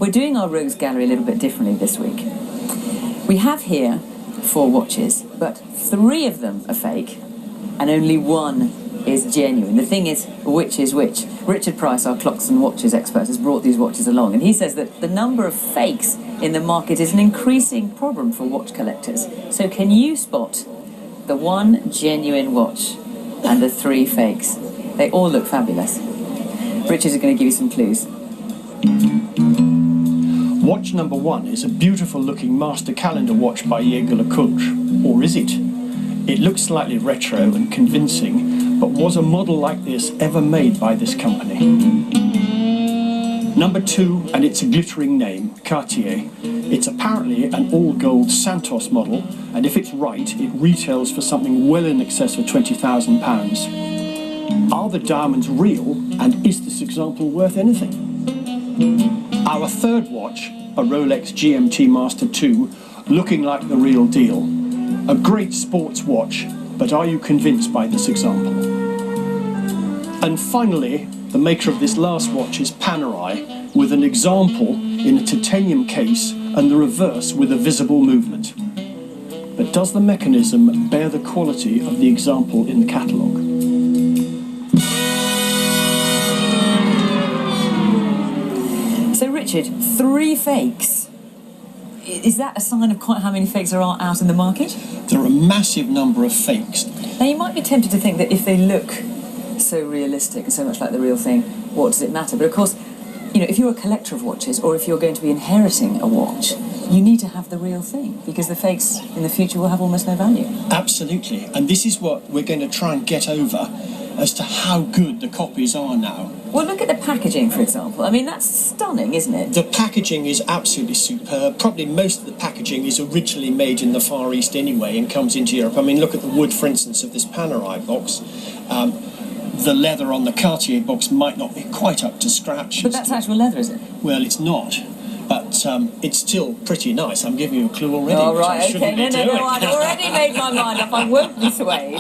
We're doing our Rogues Gallery a little bit differently this week. We have here 4 watches, but 3 of them are fake, and only 1 is genuine. The thing is, which is which? Richard Price, our clocks and watches expert, has brought these watches along, and he says that the number of fakes in the market is an increasing problem for watch collectors. So can you spot the 1 genuine watch and the 3 fakes? They all look fabulous. Richard is going to give you some clues. Watch number 1 is a beautiful looking master calendar watch by Jaeger LeCoultre. Or is it? It looks slightly retro and convincing, but was a model like this ever made by this company? Number 2, and it's a glittering name, Cartier. It's apparently an all-gold Santos model, and if it's right, it retails for something well in excess of £20,000. Are the diamonds real, and is this example worth anything? Our 3rd watch, a Rolex GMT Master 2, looking like the real deal. A great sports watch, but are you convinced by this example? And finally, the maker of this last watch is Panerai, with an example in a titanium case and the reverse with a visible movement. But does the mechanism bear the quality of the example in the catalogue? So Richard, 3 fakes. Is that a sign of quite how many fakes are out in the market? There are a massive number of fakes. Now you might be tempted to think that if they look so realistic and so much like the real thing, what does it matter? But of course, you know, if you're a collector of watches, or if you're going to be inheriting a watch, you need to have the real thing, because the fakes in the future will have almost no value. Absolutely, and this is what we're going to try and get over as to how good the copies are now. Well, look at the packaging, for example. I mean, that's stunning, isn't it? The packaging is absolutely superb. Probably most of the packaging is originally made in the Far East anyway and comes into Europe. I mean, look at the wood, for instance, of this Panerai box. The leather on the Cartier box might not be quite up to scratch. But that's actual leather, is it? Well, it's not. But it's still pretty nice. I'm giving you a clue already. Oh, right, okay. No, I'd already made my mind up. I won't be swayed.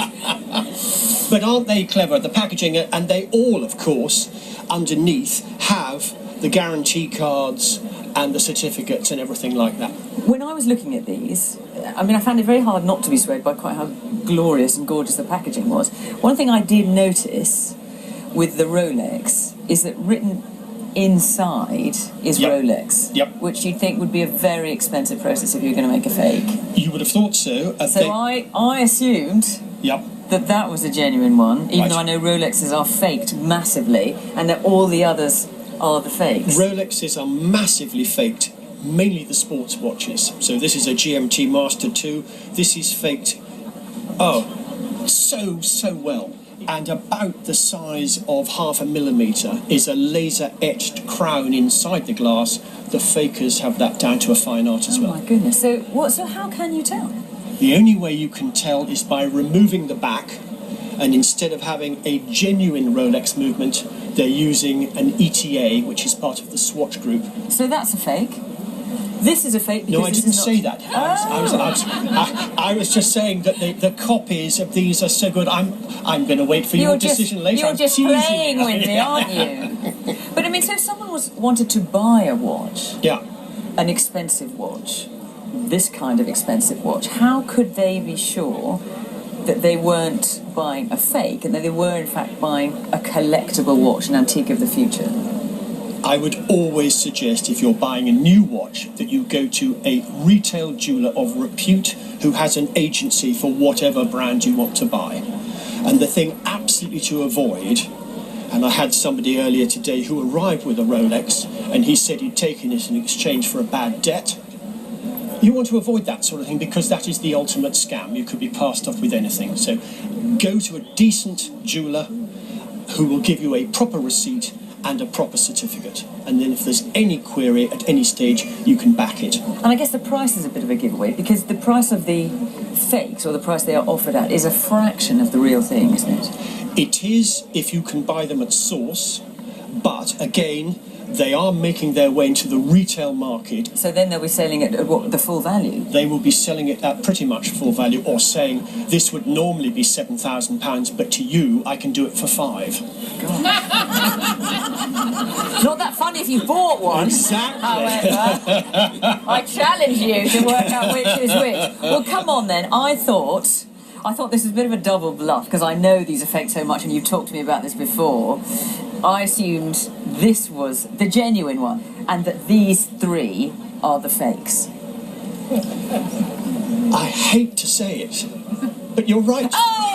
But aren't they clever? The packaging, and they all, of course, underneath have the guarantee cards and the certificates and everything like that. When I was looking at these, I mean, I found it very hard not to be swayed by quite how glorious and gorgeous the packaging was. One thing I did notice with the Rolex is that written inside is Rolex, which you'd think would be a very expensive process if you were going to make a fake. You would have thought so. I assumed that was a genuine one, even though I know Rolexes are faked massively, and that all the others are the fakes. Rolexes are massively faked, mainly the sports watches. So this is a GMT Master 2. This is faked, so well. And about the size of 0.5 millimetre is a laser-etched crown inside the glass. The fakers have that down to a fine art as well. Oh my goodness. So how can you tell? The only way you can tell is by removing the back, and instead of having a genuine Rolex movement, they're using an ETA, which is part of the Swatch group. So that's a fake? This is a fake because no, I didn't say that. I was just saying that the copies of these are so good. I'm going to wait for your decision later. You're just playing with me, aren't you? But I mean, so if someone wanted to buy a watch, an expensive watch, this kind of expensive watch, how could they be sure that they weren't buying a fake and that they were in fact buying a collectible watch, an antique of the future? I would always suggest, if you're buying a new watch, that you go to a retail jeweller of repute who has an agency for whatever brand you want to buy. And the thing absolutely to avoid, and I had somebody earlier today who arrived with a Rolex and he said he'd taken it in exchange for a bad debt. You want to avoid that sort of thing because that is the ultimate scam. You could be passed off with anything. So go to a decent jeweller who will give you a proper receipt and a proper certificate, and then if there's any query at any stage, you can back it. And I guess the price is a bit of a giveaway, because the price of the fakes, or the price they are offered at, is a fraction of the real thing, isn't it? It is if you can buy them at source, but again, they are making their way into the retail market. So then they'll be selling it at what, the full value? They will be selling it at pretty much full value, or saying this would normally be £7,000, but to you I can do it for £5,000. Not that funny if you bought one. Exactly. However, I challenge you to work out which is which. Well, come on then. I thought this was a bit of a double bluff because I know these effects so much, and you've talked to me about this before. I assumed this was the genuine one, and that these three are the fakes. I hate to say it, but you're right. Oh!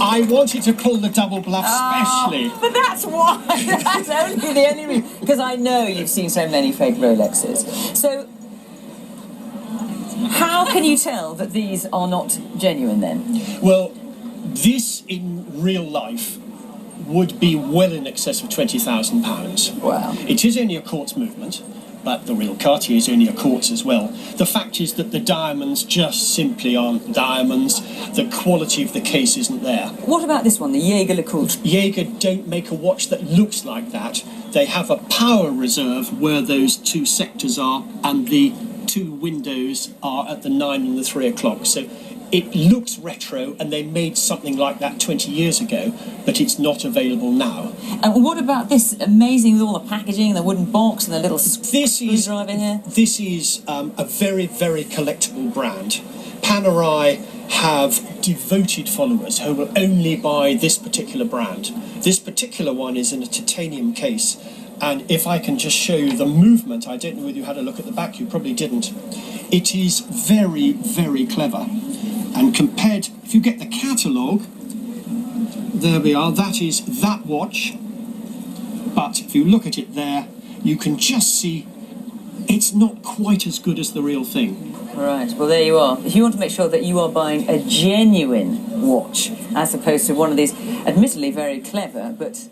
I wanted to pull the double bluff specially. But that's why. That's only the only reason. Because I know you've seen so many fake Rolexes. So, how can you tell that these are not genuine then? Well, this in real life would be well in excess of £20,000. Wow. It is only a quartz movement, but the real Cartier is only a quartz as well. The fact is that the diamonds just simply aren't diamonds. The quality of the case isn't there. What about this one, the Jaeger LeCoultre? Jaeger don't make a watch that looks like that. They have a power reserve where those two sectors are, and the two windows are at the 9 and the 3 o'clock. So it looks retro, and they made something like that 20 years ago, but it's not available now. And what about this amazing with all the packaging, the wooden box and the little screwdriver here? This is a very, very collectible brand. Panerai have devoted followers who will only buy this particular brand. This particular one is in a titanium case, and if I can just show you the movement, I don't know whether you had a look at the back, you probably didn't. It is very, very clever. And compared, if you get the catalogue, there we are, that is that watch. But if you look at it there, you can just see it's not quite as good as the real thing. Right, well there you are. If you want to make sure that you are buying a genuine watch, as opposed to one of these, admittedly very clever, but